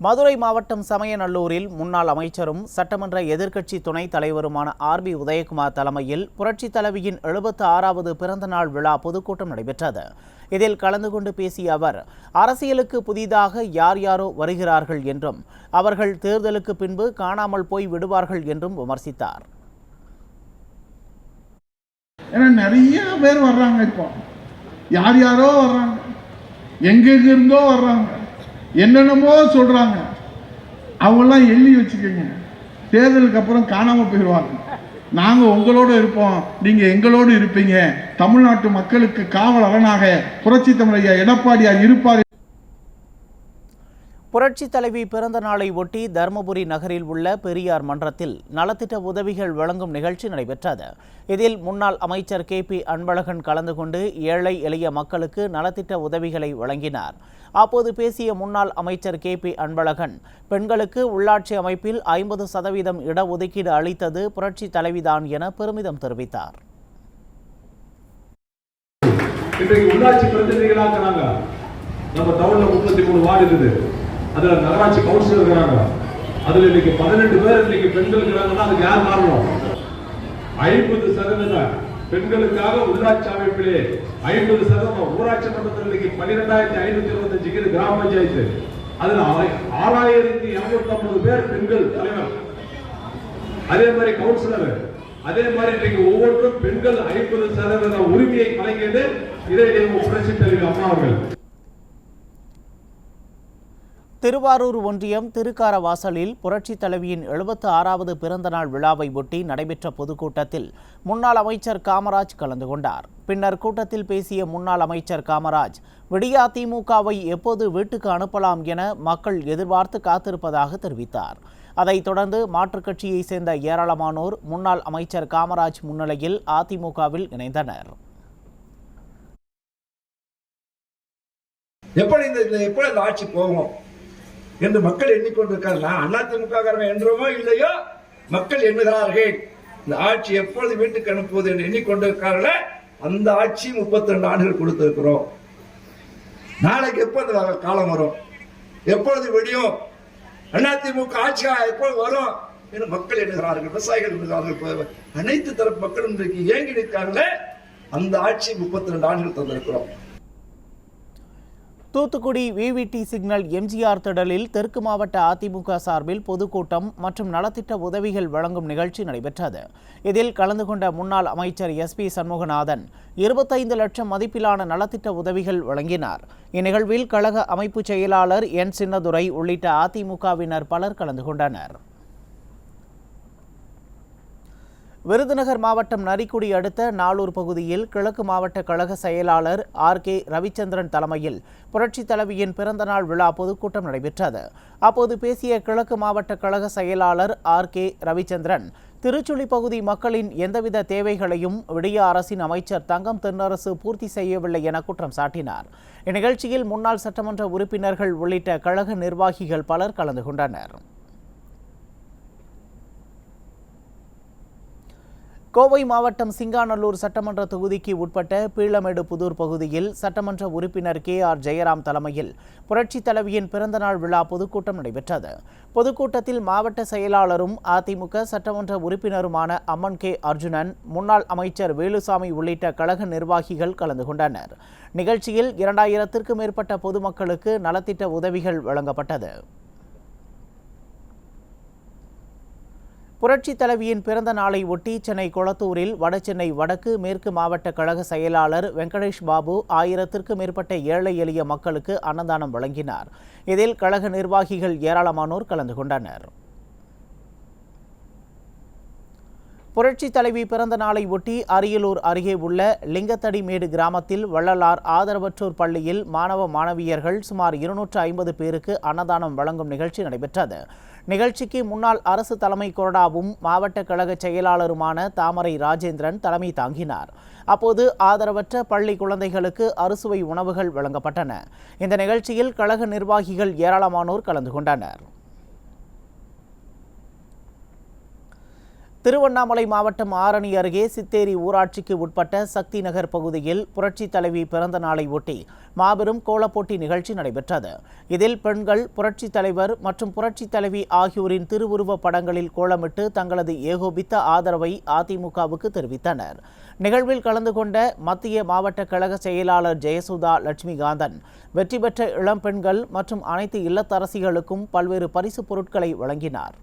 மதுரை மாவட்டம் சமயநல்லூரில் முன்னாள் அமைச்சரும் சட்டமன்ற எதிர்க்கட்சி துணைத் தலைவருமான ஆர்.பி. உதயகுமார் தலைமையில் புரட்சித் தலைவியின் 76வது பிறந்தநாள் விழா பொதுக்கூட்டம் நடைபெற்றது. இதில் கலந்து கொண்டு பேசிய அவர், அரசியலுக்கு புதிதாக யார் யாரோ வருகிறார்கள் என்றும் அவர்கள் தேர்தலுக்கு பின்பு காணாமல் போய் விடுவார்கள் என்றும் விமர்சித்தார். நிறைய பேர் வர்றாங்க, இப்போ யார் யாரோ வர்றாங்க, எங்கெங்கிருந்தோ வர்றாங்க, என்னென்னமோ சொல்றாங்க. அவங்கெல்லாம் எள்ளி வச்சுக்கோங்க, தேர்தலுக்கு அப்புறம் காணாம போயிடுவாங்க. நாங்க உங்களோடு இருப்போம், நீங்க எங்களோடு இருப்பீங்க. தமிழ்நாட்டு மக்களுக்கு காவல் அரணாக புரட்சி தமிழர் எடப்பாடியார் இருப்பார். புரட்சி தலைவி பிறந்த நாளை ஒட்டி தருமபுரி நகரில் உள்ள பெரியார் மன்றத்தில் நலத்திட்ட உதவிகள் வழங்கும் நிகழ்ச்சி நடைபெற்றது. இதில் முன்னாள் அமைச்சர் கே.பி. அன்பழகன் கலந்து கொண்டு ஏழை எளிய மக்களுக்கு நலத்திட்ட உதவிகளை வழங்கினார். அப்போது பேசிய முன்னாள் அமைச்சர் கே.பி. அன்பழகன், பெண்களுக்கு உள்ளாட்சி அமைப்பில் 50% இடஒதுக்கீடு அளித்தது புரட்சி தலைவிதான் என பெருமிதம் தெரிவித்தார். உள்ளாட்சி பிரதிநிதிகளாக நம்ம டவுன்ல 33 வார்டு இருக்குது. அதுல நகராட்சி கவுன்சிலர் இருக்கிறாங்க. அதுல இன்னைக்கு 12 பேர் இன்னைக்கு பெண்கள் இருக்கிறாங்கன்னா அதுக்கு யார் காரணம்? 50% பெண்களுக்காக உள்ளாட்சி அமைப்பிலே 50%. ஊராட்சி மன்றத்தில் இன்னைக்கு 12,525 கிராம பஞ்சாயத்து. அதுல 6,250 பேர் பெண்கள் தலைவர். அதே மாதிரி கவுன்சிலர். அதே மாதிரி இன்னைக்கு ஒவ்வொன்றும் பெண்கள் 50% உரிமையை வழங்கியது இதை புரட்சி தலைவி அம்மா அவர்கள். திருவாரூர் ஒன்றியம் திருக்காரவாசலில் புரட்சி தலைவியின் 76வது பிறந்தநாள் விழாவை ஒட்டி நடைபெற்ற பொதுக்கூட்டத்தில் முன்னாள் அமைச்சர் காமராஜ் கலந்து கொண்டார். பின்னர் கூட்டத்தில் பேசிய முன்னாள் அமைச்சர் காமராஜ், விடியா திமுகவை எப்போது வீட்டுக்கு அனுப்பலாம் என மக்கள் எதிர்பார்த்து காத்திருப்பதாக தெரிவித்தார். அதைத் தொடர்ந்து மாற்றுக் கட்சியைச் சேர்ந்த ஏராளமானோர் முன்னாள் அமைச்சர் காமராஜ் முன்னிலையில் அதிமுகவில் இணைந்தனர். எப்படி ஆட்சி போவோம் என்று மக்கள் எண்ணிக்கொண்டிருக்கிறார்கள். அதிமுக என்றுமோ இல்லையோ மக்கள் எண்ணுகிறார்கள். இந்த ஆட்சி எப்பொழுது வீட்டுக்கு அனுப்புவது என்று எண்ணிக்கொண்டிருக்கிறார்களே, அந்த ஆட்சி 32 ஆண்டுகள் கொடுத்திருக்கிறோம். நாளைக்கு எப்போது காலம் வரும், எப்பொழுது விடியும், அதிமுக ஆட்சி எப்பொழுது வரும் என்று மக்கள் எண்ணுகிறார்கள், விவசாயிகள் எண்ணுகிறார்கள். அனைத்து தரப்பு மக்களும் இன்றைக்கு ஏங்கி நிற்கிறார்களே, அந்த ஆட்சி 32 ஆண்டுகள் தந்திருக்கிறோம். தூத்துக்குடி விவிடி சிக்னல் எம்ஜிஆர் திடலில் தெற்கு மாவட்ட அதிமுக சார்பில் பொதுக்கூட்டம் மற்றும் நலத்திட்ட உதவிகள் வழங்கும் நிகழ்ச்சி நடைபெற்றது. இதில் கலந்து கொண்ட முன்னாள் அமைச்சர் எஸ்.பி. சண்முகநாதன் 25 லட்சம் மதிப்பிலான நலத்திட்ட உதவிகள் வழங்கினார். இந்நிகழ்வில் கழக அமைப்பு செயலாளர் என். சின்னதுரை உள்ளிட்ட அதிமுகவினர் பலர் கலந்து கொண்டனர். விருதுநகர் மாவட்டம் நரிக்குடி அடுத்த நாளூர் பகுதியில் கிழக்கு மாவட்ட கழக செயலாளர் ஆர்.கே. ரவிச்சந்திரன் தலைமையில் புரட்சி தலைவியின் பிறந்தநாள் விழா பொதுக்கூட்டம் நடைபெற்றது. அப்போது பேசிய கிழக்கு மாவட்ட கழக செயலாளர் ஆர்.கே. ரவிச்சந்திரன், திருச்சுழி பகுதி மக்களின் எந்தவித தேவைகளையும் விடியா அரசின் அமைச்சர் தங்கம் தென்னரசு பூர்த்தி செய்யவில்லை என குற்றம் சாட்டினார். இந்நிகழ்ச்சியில் முன்னாள் சட்டமன்ற உறுப்பினர்கள் உள்ளிட்ட கழக நிர்வாகிகள் பலர் கலந்து கொண்டனர். கோவை மாவட்டம் சிங்காநல்லூர் சட்டமன்ற தொகுதிக்கு உட்பட்ட பீளமேடு புதூர் பகுதியில் சட்டமன்ற உறுப்பினர் கே.ஆர். ஜெயராம் தலைமையில் புரட்சி தலைவியின் பிறந்தநாள் விழா பொதுக்கூட்டம் நடைபெற்றது. பொதுக்கூட்டத்தில் மாவட்ட செயலாளரும் அதிமுக சட்டமன்ற உறுப்பினருமான அம்மன் கே. அர்ஜுனன், முன்னாள் அமைச்சர் வேலுசாமி உள்ளிட்ட கழக நிர்வாகிகள் கலந்து கொண்டனர். நிகழ்ச்சியில் 2000த்திற்கும் மேற்பட்ட பொதுமக்களுக்கு நலத்திட்ட உதவிகள் வழங்கப்பட்டது. புரட்சி தலைவியின் பிறந்த நாளை ஒட்டி சென்னை கொளத்தூரில் வடசென்னை வடக்கு மேற்கு மாவட்ட கழக செயலாளர் வெங்கடேஷ் பாபு 1000த்திற்கும் மேற்பட்ட ஏழை எளிய மக்களுக்கு அன்னதானம் வழங்கினார். இதில் கழக நிர்வாகிகள் ஏராளமானோர் கலந்து கொண்டனர். புரட்சி தலைவி பிறந்த நாளை ஒட்டி அரியலூர் அருகே உள்ள லிங்கத்தடிமேடு கிராமத்தில் வள்ளலார் ஆதரவற்றோர் பள்ளியில் மாணவ மாணவியர்கள் சுமார் 250 பேருக்கு அன்னதானம் வழங்கும் நிகழ்ச்சி நடைபெற்றது. நிகழ்ச்சிக்கு முன்னாள் அரசு தலைமை கொறடாவும் மாவட்ட கழக செயலாளருமான தாமரை ராஜேந்திரன் தலைமை தாங்கினார். அப்போது ஆதரவற்ற பள்ளி குழந்தைகளுக்கு அறுசுவை உணவுகள் வழங்கப்பட்டன. இந்த நிகழ்ச்சியில் கழக நிர்வாகிகள் ஏராளமானோர் கலந்து கொண்டனர். திருவண்ணாமலை மாவட்டம் ஆரணி அருகே சித்தேரி ஊராட்சிக்கு உட்பட்ட சக்தி நகர் பகுதியில் புரட்சித் தலைவி பிறந்த நாளை ஒட்டி மாபெரும் கோலப்போட்டி நிகழ்ச்சி நடைபெற்றது. இதில் பெண்கள் புரட்சித் தலைவர் மற்றும் புரட்சித் தலைவி ஆகியோரின் திருவுருவப் படங்களில் கோலமிட்டு தங்களது ஏகோபித்த ஆதரவை அதிமுகவுக்கு தெரிவித்தனர். நிகழ்வில் கலந்து கொண்ட மத்திய மாவட்ட கழக செயலாளர் ஜெயசுதா லட்சுமிகாந்தன் வெற்றி பெற்ற இளம் பெண்கள் மற்றும் அனைத்து இல்லத்தரசிகளுக்கும் பல்வேறு பரிசுப் பொருட்களை வழங்கினார்.